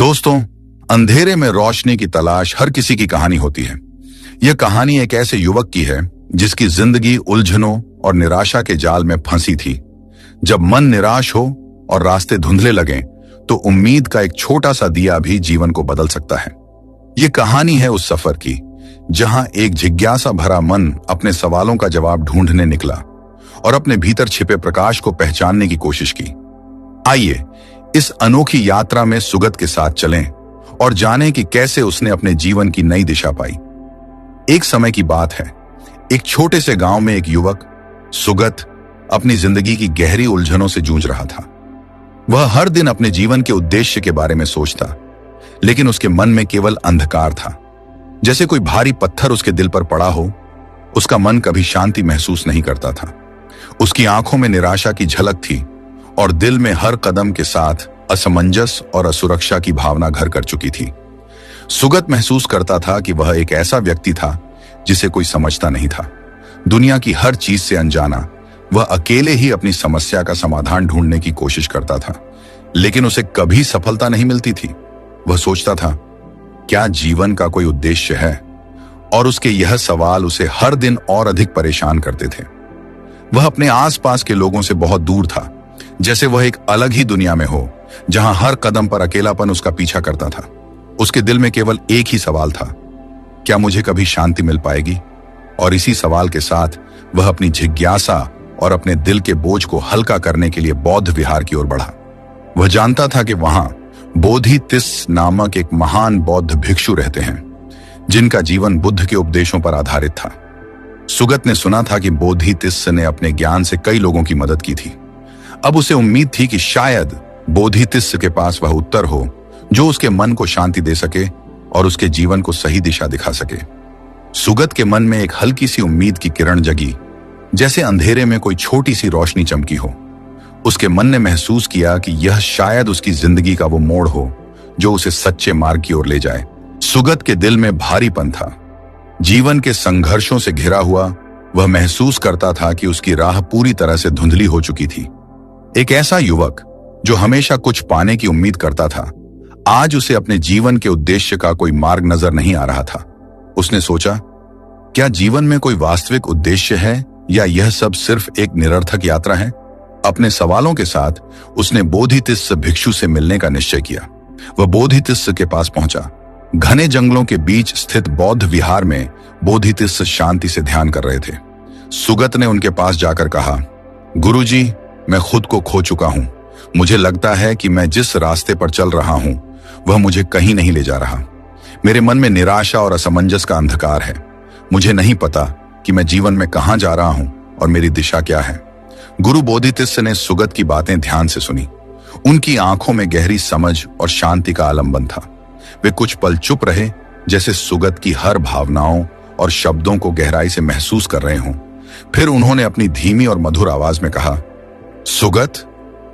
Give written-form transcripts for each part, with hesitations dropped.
दोस्तों, अंधेरे में रोशनी की तलाश हर किसी की कहानी होती है। यह कहानी एक ऐसे युवक की है जिसकी जिंदगी उलझनों और निराशा के जाल में फंसी थी। जब मन निराश हो और रास्ते धुंधले लगें, तो उम्मीद का एक छोटा सा दिया भी जीवन को बदल सकता है। यह कहानी है उस सफर की जहां एक जिज्ञासा भरा मन अपने सवालों का जवाब ढूंढने निकला और अपने भीतर छिपे प्रकाश को पहचानने की कोशिश की। आइए इस अनोखी यात्रा में सुगत के साथ चलें और जानें कि कैसे उसने अपने जीवन की नई दिशा पाई। एक समय की बात है, एक छोटे से गांव में एक युवक सुगत अपनी जिंदगी की गहरी उलझनों से जूझ रहा था। वह हर दिन अपने जीवन के उद्देश्य के बारे में सोचता, लेकिन उसके मन में केवल अंधकार था। जैसे कोई भारी पत्थर उसके दिल पर पड़ा हो। उसका मन कभी शांति महसूस नहीं करता था। उसकी आंखों में निराशा की झलक थी और दिल में हर कदम के साथ असमंजस और असुरक्षा की भावना घर कर चुकी थी। सुगत महसूस करता था कि वह एक ऐसा व्यक्ति था जिसे कोई समझता नहीं था। दुनिया की हर चीज से अनजाना वह अकेले ही अपनी समस्या का समाधान ढूंढने की कोशिश करता था, लेकिन उसे कभी सफलता नहीं मिलती थी। वह सोचता था, क्या जीवन का कोई उद्देश्य है? और उसके यह सवाल उसे हर दिन और अधिक परेशान करते थे। वह अपने आसपास के लोगों से बहुत दूर था, जैसे वह एक अलग ही दुनिया में हो, जहां हर कदम पर अकेलापन उसका पीछा करता था। उसके दिल में केवल एक ही सवाल था, क्या मुझे कभी शांति मिल पाएगी? और इसी सवाल के साथ वह अपनी जिज्ञासा और अपने दिल के बोझ को हल्का करने के लिए बौद्ध विहार की ओर बढ़ा। वह जानता था कि वहां बोधितिस्स नामक एक महान बौद्ध भिक्षु रहते हैं, जिनका जीवन बुद्ध के उपदेशों पर आधारित था। सुगत ने सुना था कि बोधितिस्स ने अपने ज्ञान से कई लोगों की मदद की थी। अब उसे उम्मीद थी कि शायद बोधितिस्स के पास वह उत्तर हो जो उसके मन को शांति दे सके और उसके जीवन को सही दिशा दिखा सके। सुगत के मन में एक हल्की सी उम्मीद की किरण जगी, जैसे अंधेरे में कोई छोटी सी रोशनी चमकी हो। उसके मन ने महसूस किया कि यह शायद उसकी जिंदगी का वो मोड़ हो जो उसे सच्चे मार्ग की ओर ले जाए। सुगत के दिल में भारीपन था। जीवन के संघर्षों से घिरा हुआ वह महसूस करता था कि उसकी राह पूरी तरह से धुंधली हो चुकी थी। एक ऐसा युवक जो हमेशा कुछ पाने की उम्मीद करता था, आज उसे अपने जीवन के उद्देश्य का कोई मार्ग नजर नहीं आ रहा था। उसने सोचा, क्या जीवन में कोई वास्तविक उद्देश्य है या यह सब सिर्फ एक निरर्थक यात्रा है? अपने सवालों के साथ उसने बोधितिस्स भिक्षु से मिलने का निश्चय किया। वह बोधितिस्स के पास पहुंचा। घने जंगलों के बीच स्थित बौद्ध विहार में बोधितिस्स शांति से ध्यान कर रहे थे। सुगत ने उनके पास जाकर कहा, गुरुजी, मैं खुद को खो चुका हूं। मुझे लगता है कि मैं जिस रास्ते पर चल रहा हूं वह मुझे कहीं नहीं ले जा रहा। मेरे मन में निराशा और असमंजस का अंधकार है। मुझे नहीं पता कि मैं जीवन में कहां जा रहा हूं और मेरी दिशा क्या है। गुरु बोधितिस्स ने सुगत की बातें ध्यान से सुनी। उनकी आंखों में गहरी समझ और शांति का आलंबन था। वे कुछ पल चुप रहे, जैसे सुगत की हर भावनाओं और शब्दों को गहराई से महसूस कर रहे हों। फिर उन्होंने अपनी धीमी और मधुर आवाज में कहा, सुगत,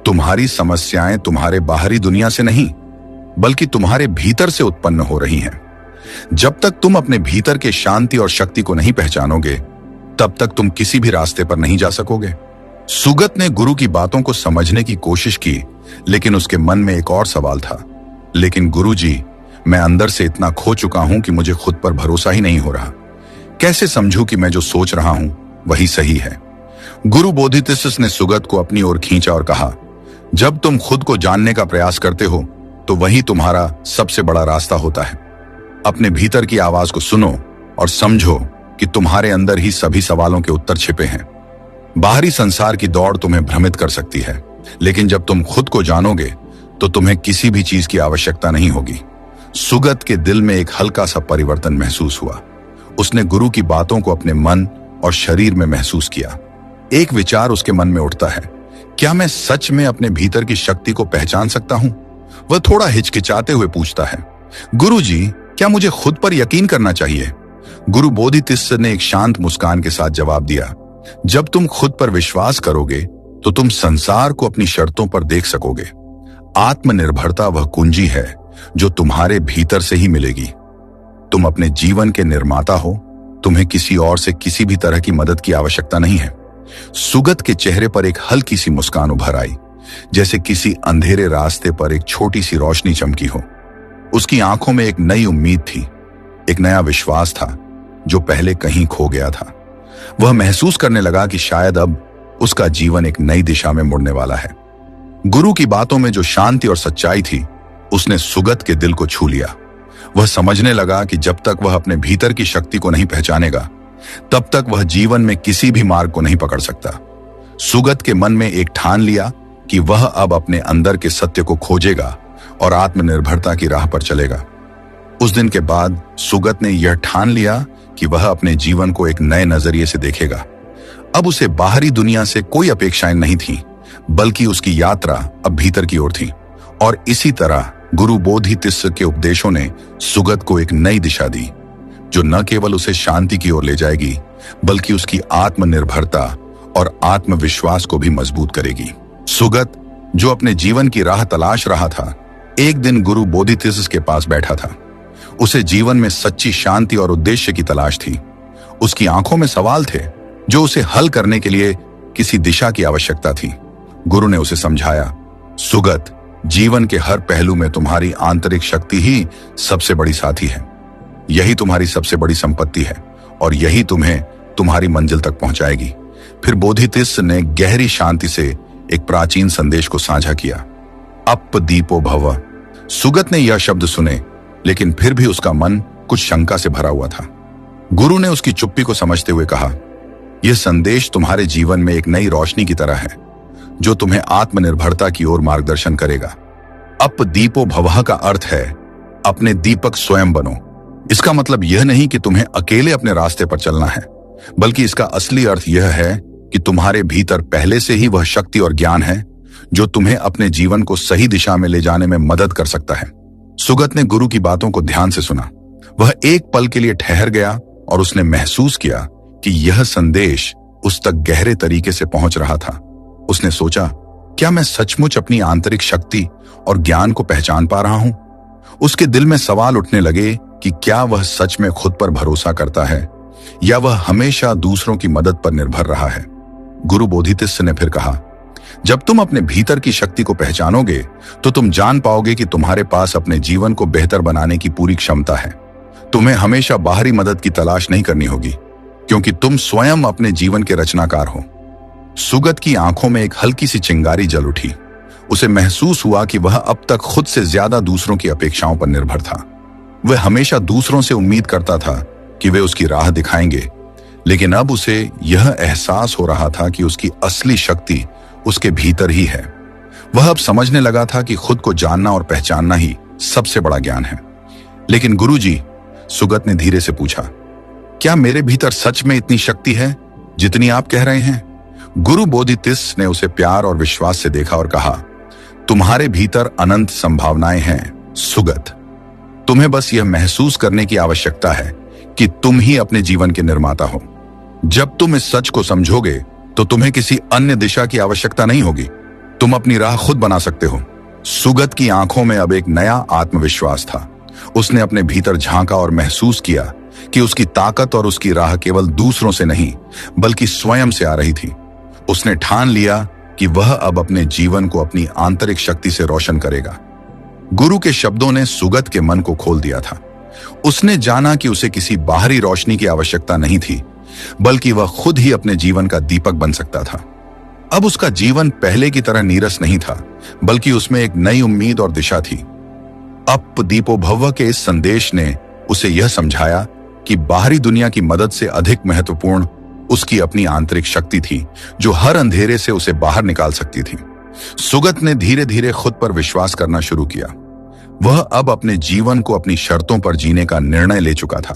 तुम्हारी समस्याएं तुम्हारे बाहरी दुनिया से नहीं, बल्कि तुम्हारे भीतर से उत्पन्न हो रही हैं। जब तक तुम अपने भीतर के शांति और शक्ति को नहीं पहचानोगे, तब तक तुम किसी भी रास्ते पर नहीं जा सकोगे। सुगत ने गुरु की बातों को समझने की कोशिश की, लेकिन उसके मन में एक और सवाल था, लेकिन गुरुजी, मैं अंदर से इतना खो चुका हूं कि मुझे खुद पर भरोसा ही नहीं हो रहा। कैसे समझूं कि मैं जो सोच रहा हूं वही सही है? गुरु बोधितिस्स ने सुगत को अपनी ओर खींचा और कहा, जब तुम खुद को जानने का प्रयास करते हो तो वही तुम्हारा सबसे बड़ा रास्ता होता है। अपने भीतर की आवाज को सुनो और समझो कि तुम्हारे अंदर ही सभी सवालों के उत्तर छिपे हैं। बाहरी संसार की दौड़ तुम्हें भ्रमित कर सकती है, लेकिन जब तुम खुद को जानोगे तो तुम्हें किसी भी चीज की आवश्यकता नहीं होगी। सुगत के दिल में एक हल्का सा परिवर्तन महसूस हुआ। उसने गुरु की बातों को अपने मन और शरीर में महसूस किया। एक विचार उसके मन में उठता है, क्या मैं सच में अपने भीतर की शक्ति को पहचान सकता हूं? वह थोड़ा हिचकिचाते हुए पूछता है, गुरुजी, क्या मुझे खुद पर यकीन करना चाहिए? गुरु बोधितिस्स ने एक शांत मुस्कान के साथ जवाब दिया, जब तुम खुद पर विश्वास करोगे तो तुम संसार को अपनी शर्तों पर देख सकोगे। आत्मनिर्भरता वह कुंजी है जो तुम्हारे भीतर से ही मिलेगी। तुम अपने जीवन के निर्माता हो। तुम्हें किसी और से किसी भी तरह की मदद की आवश्यकता नहीं है। सुगत के चेहरे पर एक हल्की सी मुस्कान उभर आई, जैसे किसी अंधेरे रास्ते पर एक छोटी सी रोशनी चमकी हो। उसकी आंखों में एक नई उम्मीद थी, एक नया विश्वास था जो पहले कहीं खो गया था। वह महसूस करने लगा कि शायद अब उसका जीवन एक नई दिशा में मुड़ने वाला है। गुरु की बातों में जो शांति और सच्चाई थी, उसने सुगत के दिल को छू लिया। वह समझने लगा कि जब तक वह अपने भीतर की शक्ति को नहीं पहचानेगा, तब तक वह जीवन में किसी भी मार्ग को नहीं पकड़ सकता। सुगत के मन में एक ठान लिया कि वह अब अपने अंदर के सत्य को खोजेगा और आत्मनिर्भरता की राह पर चलेगा। उस दिन के बाद सुगत ने यह ठान लिया कि वह अपने जीवन को एक नए नजरिए से देखेगा। अब उसे बाहरी दुनिया से कोई अपेक्षाएं नहीं थीं, बल्कि उसकी यात्रा अब भीतर की ओर थी। और इसी तरह गुरु बोधितिस्स के उपदेशों ने सुगत को एक नई दिशा दी, जो न केवल उसे शांति की ओर ले जाएगी, बल्कि उसकी आत्मनिर्भरता और आत्मविश्वास को भी मजबूत करेगी। सुगत, जो अपने जीवन की राह तलाश रहा था, एक दिन गुरु बोधितिस्स के पास बैठा था। उसे जीवन में सच्ची शांति और उद्देश्य की तलाश थी। उसकी आंखों में सवाल थे जो उसे हल करने के लिए किसी दिशा की आवश्यकता थी। गुरु ने उसे समझाया, सुगत, जीवन के हर पहलू में तुम्हारी आंतरिक शक्ति ही सबसे बड़ी साथी है। यही तुम्हारी सबसे बड़ी संपत्ति है और यही तुम्हें तुम्हारी मंजिल तक पहुंचाएगी। फिर बोधितिस्स ने गहरी शांति से एक प्राचीन संदेश को साझा किया, अप दीपो भव। सुगत ने यह शब्द सुने, लेकिन फिर भी उसका मन कुछ शंका से भरा हुआ था। गुरु ने उसकी चुप्पी को समझते हुए कहा, यह संदेश तुम्हारे जीवन में एक नई रोशनी की तरह है, जो तुम्हें आत्मनिर्भरता की ओर मार्गदर्शन करेगा। अप दीपो भवः का अर्थ है अपने दीपक स्वयं बनो। इसका मतलब यह नहीं कि तुम्हें अकेले अपने रास्ते पर चलना है, बल्कि इसका असली अर्थ यह है कि तुम्हारे भीतर पहले से ही वह शक्ति और ज्ञान है जो तुम्हें अपने जीवन को सही दिशा में ले जाने में मदद कर सकता है। सुगत ने गुरु की बातों को ध्यान से सुना। वह एक पल के लिए ठहर गया और उसने महसूस किया कि यह संदेश उस तक गहरे तरीके से पहुंच रहा था। उसने सोचा, क्या मैं सचमुच अपनी आंतरिक शक्ति और ज्ञान को पहचान पा रहा हूं? उसके दिल में सवाल उठने लगे कि क्या वह सच में खुद पर भरोसा करता है या वह हमेशा दूसरों की मदद पर निर्भर रहा है। गुरु बोधितिस्स ने फिर कहा, जब तुम अपने भीतर की शक्ति को पहचानोगे तो तुम जान पाओगे कि तुम्हारे पास अपने जीवन को बेहतर बनाने की पूरी क्षमता है। तुम्हें हमेशा बाहरी मदद की तलाश नहीं करनी होगी, क्योंकि तुम स्वयं अपने जीवन के रचनाकार हो। सुगत की आंखों में एक हल्की सी चिंगारी जल उठी। उसे महसूस हुआ कि वह अब तक खुद से ज्यादा दूसरों की अपेक्षाओं पर निर्भर था। वह हमेशा दूसरों से उम्मीद करता था कि वे उसकी राह दिखाएंगे, लेकिन अब उसे यह एहसास हो रहा था कि उसकी असली शक्ति उसके भीतर ही है। वह अब समझने लगा था कि खुद को जानना और पहचानना ही सबसे बड़ा ज्ञान है। लेकिन गुरुजी, सुगत ने धीरे से पूछा, क्या मेरे भीतर सच में इतनी शक्ति है जितनी आप कह रहे हैं? गुरु बोधितिस्स ने उसे प्यार और विश्वास से देखा और कहा, तुम्हारे भीतर अनंत संभावनाएं हैं सुगत। तुम्हें बस यह महसूस करने की आवश्यकता है कि तुम ही अपने जीवन के निर्माता हो। जब तुम इस सच को समझोगे तो तुम्हें किसी अन्य दिशा की आवश्यकता नहीं होगी। तुम अपनी राह खुद बना सकते हो। सुगत की आंखों में अब एक नया आत्मविश्वास था। उसने अपने भीतर झांका और महसूस किया कि उसकी ताकत और उसकी राह केवल दूसरों से नहीं, बल्कि स्वयं से आ रही थी। उसने ठान लिया कि वह अब अपने जीवन को अपनी आंतरिक शक्ति से रोशन करेगा। गुरु के शब्दों ने सुगत के मन को खोल दिया था। उसने जाना कि उसे किसी बाहरी रोशनी की आवश्यकता नहीं थी, बल्कि वह खुद ही अपने जीवन का दीपक बन सकता था। अब उसका जीवन पहले की तरह नीरस नहीं था, बल्कि उसमें एक नई उम्मीद और दिशा थी। अप दीपो भव के इस संदेश ने उसे यह समझाया कि बाहरी दुनिया की मदद से अधिक महत्वपूर्ण उसकी अपनी आंतरिक शक्ति थी, जो हर अंधेरे से उसे बाहर निकाल सकती थी। सुगत ने धीरे धीरे खुद पर विश्वास करना शुरू किया। वह अब अपने जीवन को अपनी शर्तों पर जीने का निर्णय ले चुका था।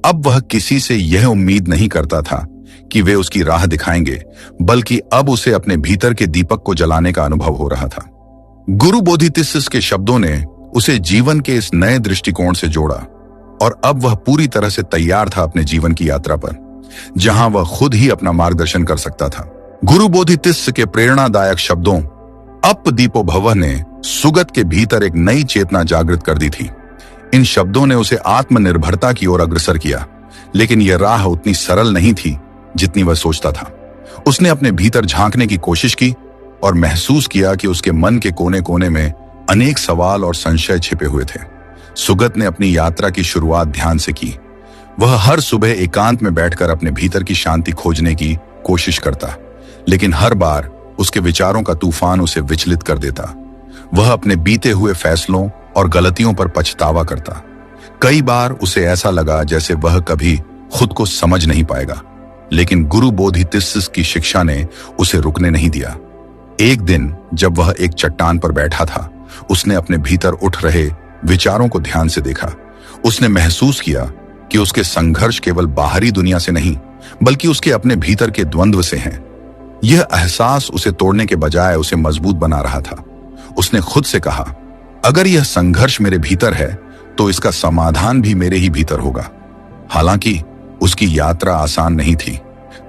अब वह किसी से यह उम्मीद नहीं करता था कि वे उसकी राह दिखाएंगे, बल्कि अब उसे अपने भीतर के दीपक को जलाने का अनुभव हो रहा था। गुरु बोधितिस्स के शब्दों ने उसे जीवन के इस नए दृष्टिकोण से जोड़ा और अब वह पूरी तरह से तैयार था अपने जीवन की यात्रा पर, जहां वह खुद ही अपना मार्गदर्शन कर सकता था। गुरु बोधितिस्स के प्रेरणादायक शब्दों अप दीपो भव ने सुगत के भीतर एक नई चेतना जागृत कर दी थी। इन शब्दों ने उसे आत्मनिर्भरता की ओर अग्रसर किया, लेकिन यह राह उतनी सरल नहीं थी जितनी वह सोचता था। उसने अपने भीतर झांकने की कोशिश की और महसूस किया कि उसके मन के कोने कोने में अनेक सवाल और संशय छिपे हुए थे। सुगत ने अपनी यात्रा की शुरुआत ध्यान से की। वह हर सुबह एकांत में बैठकर अपने भीतर की शांति खोजने की कोशिश करता, लेकिन हर बार उसके विचारों का तूफान उसे विचलित कर देता। वह अपने बीते हुए फैसलों और गलतियों पर पछतावा करता। कई बार उसे ऐसा लगा जैसे वह कभी खुद को समझ नहीं पाएगा, लेकिन गुरु बोधितिस्स की शिक्षा ने उसे रुकने नहीं दिया। एक दिन जब वह एक चट्टान पर बैठा था, उसने अपने भीतर उठ रहे विचारों को ध्यान से देखा। उसने महसूस किया कि उसके संघर्ष केवल बाहरी दुनिया से नहीं, बल्कि उसके अपने भीतर के द्वंद्व से हैं। यह एहसास उसे तोड़ने के बजाय उसे मजबूत बना रहा था। उसने खुद से कहा, अगर यह संघर्ष मेरे भीतर है तो इसका समाधान भी मेरे ही भीतर होगा। हालांकि उसकी यात्रा आसान नहीं थी।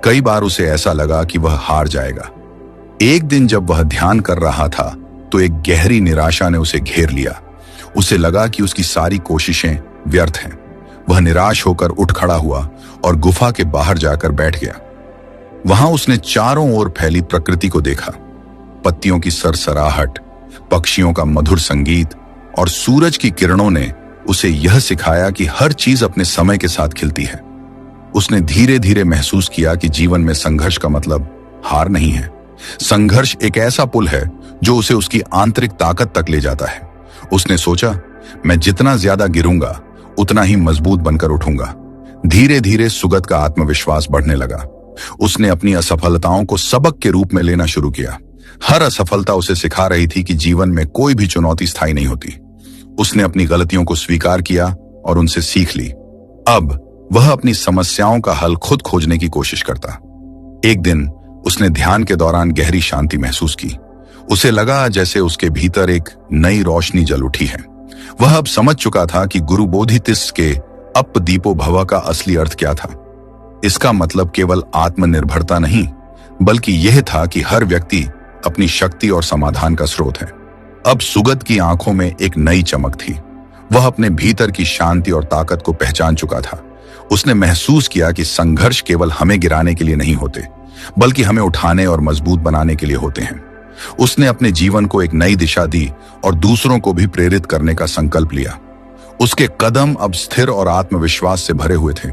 कई बार उसे ऐसा लगा कि वह हार जाएगा। एक दिन जब वह ध्यान कर रहा था तो एक गहरी निराशा ने उसे घेर लिया। उसे लगा कि उसकी सारी कोशिशें व्यर्थ हैं। वह निराश होकर उठ खड़ा हुआ और गुफा के बाहर जाकर बैठ गया। वहां उसने चारों ओर फैली प्रकृति को देखा। पत्तियों की सरसराहट, पक्षियों का मधुर संगीत और सूरज की किरणों ने उसे यह सिखाया कि हर चीज अपने समय के साथ खिलती है। उसने धीरे धीरे महसूस किया कि जीवन में संघर्ष का मतलब हार नहीं है। संघर्ष एक ऐसा पुल है जो उसे उसकी आंतरिक ताकत तक ले जाता है। उसने सोचा, मैं जितना ज्यादा गिरूंगा उतना ही मजबूत बनकर उठूंगा। धीरे धीरे सुगत का आत्मविश्वास बढ़ने लगा। उसने अपनी असफलताओं को सबक के रूप में लेना शुरू किया। हर असफलता उसे सिखा रही थी कि जीवन में कोई भी चुनौती स्थायी नहीं होती। उसने अपनी गलतियों को स्वीकार किया और उनसे सीख ली। अब वह अपनी समस्याओं का हल खुद खोजने की कोशिश करता। एक दिन उसने ध्यान के दौरान गहरी शांति महसूस की। उसे लगा जैसे उसके भीतर एक नई रोशनी जल उठी है। वह अब समझ चुका था कि गुरु बोधितिस्स के अप दीपो भव का असली अर्थ क्या था। इसका मतलब केवल आत्मनिर्भरता नहीं, बल्कि यह था कि हर व्यक्ति अपनी शक्ति और समाधान का स्रोत है। अब सुगत की आंखों में एक नई चमक थी। वह अपने भीतर की शांति और ताकत को पहचान चुका था। उसने महसूस किया कि संघर्ष केवल हमें गिराने के लिए नहीं होते, बल्कि हमें उठाने और मजबूत बनाने के लिए होते हैं। उसने अपने जीवन को एक नई दिशा दी और दूसरों को भी प्रेरित करने का संकल्प लिया। उसके कदम अब स्थिर और आत्मविश्वास से भरे हुए थे।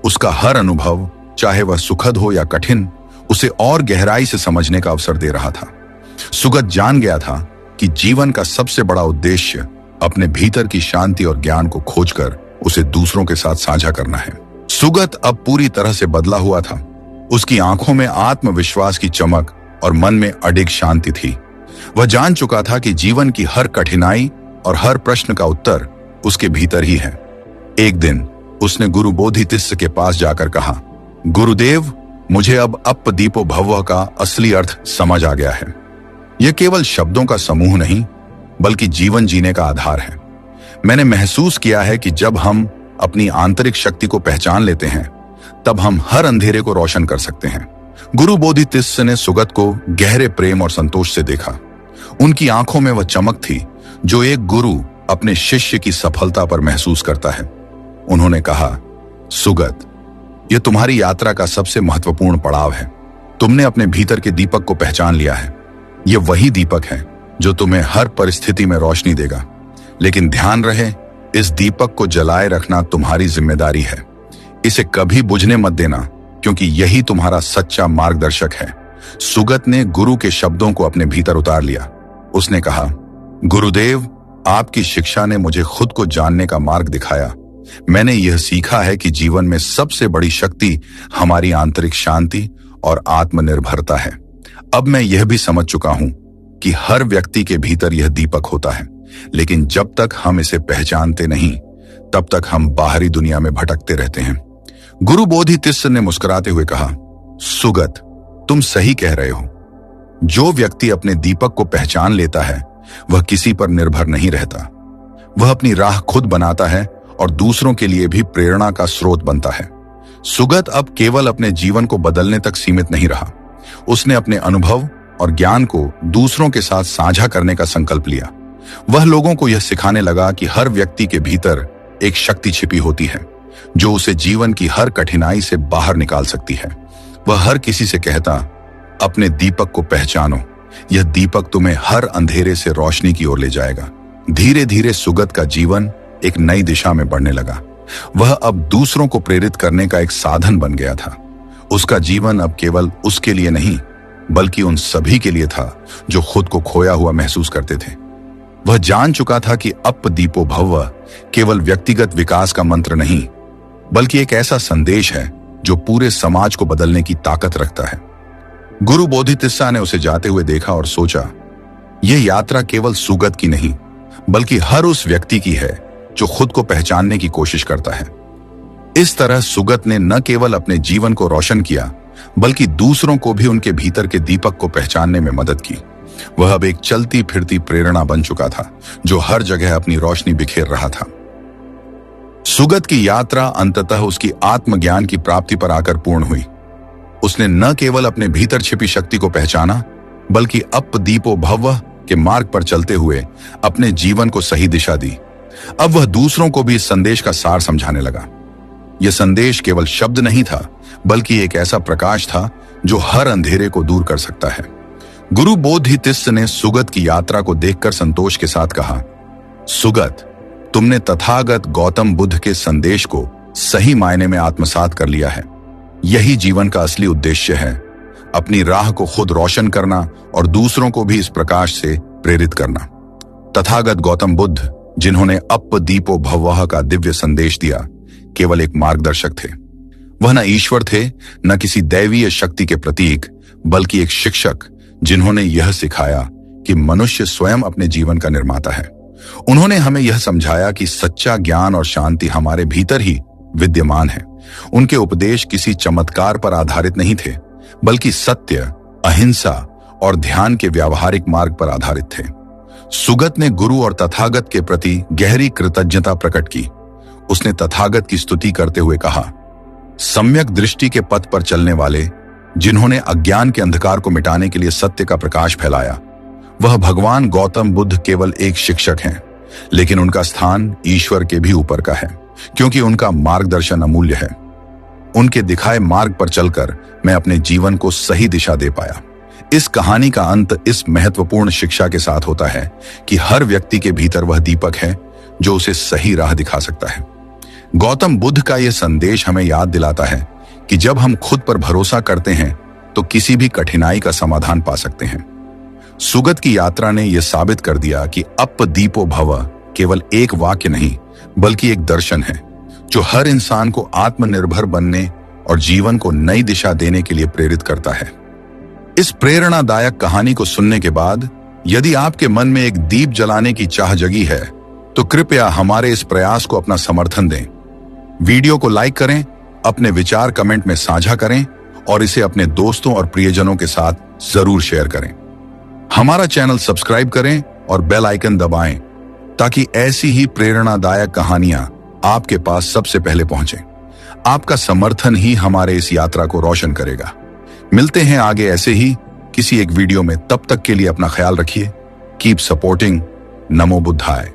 उसका हर अनुभव, चाहे वह सुखद हो या कठिन, उसे और गहराई से समझने का अवसर दे रहा था। सुगत जान गया था कि जीवन का सबसे बड़ा उद्देश्य अपने भीतर की शांति और ज्ञान को खोजकर उसे दूसरों के साथ साझा करना है। सुगत अब पूरी तरह से बदला हुआ था। उसकी आंखों में आत्मविश्वास की चमक और मन में अडिग शांति थी। वह जान चुका था कि जीवन की हर कठिनाई और हर प्रश्न का उत्तर उसके भीतर ही है। एक दिन उसने गुरु बोधितिस्स के पास जाकर कहा, गुरुदेव, मुझे अब अप दीपो भव का असली अर्थ समझ आ गया है। यह केवल शब्दों का समूह नहीं, बल्कि जीवन जीने का आधार है। मैंने महसूस किया है कि जब हम अपनी आंतरिक शक्ति को पहचान लेते हैं, तब हम हर अंधेरे को रोशन कर सकते हैं। गुरु बोधितिस्स ने सुगत को गहरे प्रेम और संतोष से देखा। उनकी आंखों में वह चमक थी जो एक गुरु अपने शिष्य की सफलता पर महसूस करता है। उन्होंने कहा, सुगत, यह तुम्हारी यात्रा का सबसे महत्वपूर्ण पड़ाव है। तुमने अपने भीतर के दीपक को पहचान लिया है। यह वही दीपक है जो तुम्हें हर परिस्थिति में रोशनी देगा। लेकिन ध्यान रहे, इस दीपक को जलाए रखना तुम्हारी जिम्मेदारी है। इसे कभी बुझने मत देना, क्योंकि यही तुम्हारा सच्चा मार्गदर्शक है। सुगत ने गुरु के शब्दों को अपने भीतर उतार लिया। उसने कहा, गुरुदेव, आपकी शिक्षा ने मुझे खुद को जानने का मार्ग दिखाया। मैंने यह सीखा है कि जीवन में सबसे बड़ी शक्ति हमारी आंतरिक शांति और आत्मनिर्भरता है। अब मैं यह भी समझ चुका हूं कि हर व्यक्ति के भीतर यह दीपक होता है, लेकिन जब तक हम इसे पहचानते नहीं, तब तक हम बाहरी दुनिया में भटकते रहते हैं। गुरु बोधितिस्स ने मुस्कुराते हुए कहा, सुगत, तुम सही कह रहे हो। जो व्यक्ति अपने दीपक को पहचान लेता है, वह किसी पर निर्भर नहीं रहता। वह अपनी राह खुद बनाता है और दूसरों के लिए भी प्रेरणा का स्रोत बनता है। सुगत अब केवल अपने जीवन को बदलने तक सीमित नहीं रहा। उसने अपने अनुभव और ज्ञान को दूसरों के साथ साझा करने का संकल्प लिया। वह लोगों को यह सिखाने लगा कि हर व्यक्ति के भीतर एक शक्ति छिपी होती है जो उसे जीवन की हर कठिनाई से बाहर निकाल सकती है। वह हर किसी से कहता, अपने दीपक को पहचानो। यह दीपक तुम्हें हर अंधेरे से रोशनी की ओर ले जाएगा। धीरे धीरे सुगत का जीवन एक नई दिशा में बढ़ने लगा। वह अब दूसरों को प्रेरित करने का एक साधन बन गया था। उसका जीवन अब केवल उसके लिए नहीं, बल्कि उन सभी के लिए था जो खुद को खोया हुआ महसूस करते थे। वह जान चुका था कि अप दीपो भव केवल व्यक्तिगत विकास का मंत्र नहीं, बल्कि एक ऐसा संदेश है जो पूरे समाज को बदलने की ताकत रखता है। गुरु बोधितिस्सा ने उसे जाते हुए देखा और सोचा, यह यात्रा केवल सुगत की नहीं, बल्कि हर उस व्यक्ति की है जो खुद को पहचानने की कोशिश करता है। इस तरह सुगत ने न केवल अपने जीवन को रोशन किया, बल्कि दूसरों को भी उनके भीतर के दीपक को पहचानने में मदद की। वह अब एक चलती फिरती प्रेरणा बन चुका था, जो हर जगह अपनी रोशनी बिखेर रहा था। सुगत की यात्रा अंततः उसकी आत्मज्ञान की प्राप्ति पर आकर पूर्ण हुई। उसने न केवल अपने भीतर छिपी शक्ति को पहचाना, बल्कि अप दीपो भव के मार्ग पर चलते हुए अपने जीवन को सही दिशा दी। अब वह दूसरों को भी इस संदेश का सार समझाने लगा। यह संदेश केवल शब्द नहीं था, बल्कि एक ऐसा प्रकाश था जो हर अंधेरे को दूर कर सकता है। गुरु बोधितिस्सा ने सुगत की यात्रा को देखकर संतोष के साथ कहा, सुगत, तुमने तथागत गौतम बुद्ध के संदेश को सही मायने में आत्मसात कर लिया है। यही जीवन का असली उद्देश्य है, अपनी राह को खुद रोशन करना और दूसरों को भी इस प्रकाश से प्रेरित करना। तथागत गौतम बुद्ध, जिन्होंने अप दीपो भवः का दिव्य संदेश दिया, केवल एक मार्गदर्शक थे। वह न ईश्वर थे, न किसी दैवीय शक्ति के प्रतीक, बल्कि एक शिक्षक जिन्होंने यह सिखाया कि मनुष्य स्वयं अपने जीवन का निर्माता है। उन्होंने हमें यह समझाया कि सच्चा ज्ञान और शांति हमारे भीतर ही विद्यमान है। उनके उपदेश किसी चमत्कार पर आधारित नहीं थे, बल्कि सत्य, अहिंसा और ध्यान के व्यावहारिक मार्ग पर आधारित थे। सुगत ने गुरु और तथागत के प्रति गहरी कृतज्ञता प्रकट की। उसने तथागत की स्तुति करते हुए कहा, सम्यक दृष्टि के पथ पर चलने वाले, जिन्होंने अज्ञान के अंधकार को मिटाने के लिए सत्य का प्रकाश फैलाया, वह भगवान गौतम बुद्ध केवल एक शिक्षक हैं, लेकिन उनका स्थान ईश्वर के भी ऊपर का है, क्योंकि उनका मार्गदर्शन अमूल्य है। उनके दिखाए मार्ग पर चलकर मैं अपने जीवन को सही दिशा दे पाया। इस कहानी का अंत इस महत्वपूर्ण शिक्षा के साथ होता है कि हर व्यक्ति के भीतर वह दीपक है जो उसे सही राह दिखा सकता है। गौतम बुद्ध का यह संदेश हमें याद दिलाता है कि जब हम खुद पर भरोसा करते हैं तो किसी भी कठिनाई का समाधान पा सकते हैं। सुगत की यात्रा ने यह साबित कर दिया कि अप दीपो भव केवल एक वाक्य नहीं, बल्कि एक दर्शन है जो हर इंसान को आत्मनिर्भर बनने और जीवन को नई दिशा देने के लिए प्रेरित करता है। इस प्रेरणादायक कहानी को सुनने के बाद यदि आपके मन में एक दीप जलाने की चाह जगी है, तो कृपया हमारे इस प्रयास को अपना समर्थन दें। वीडियो को लाइक करें, अपने विचार कमेंट में साझा करें और इसे अपने दोस्तों और प्रियजनों के साथ जरूर शेयर करें। हमारा चैनल सब्सक्राइब करें और बेल आइकन दबाएं ताकि ऐसी ही प्रेरणादायक कहानियां आपके पास सबसे पहले पहुंचें। आपका समर्थन ही हमारे इस यात्रा को रोशन करेगा। मिलते हैं आगे ऐसे ही किसी एक वीडियो में। तब तक के लिए अपना ख्याल रखिए। Keep supporting. नमो बुद्धाय।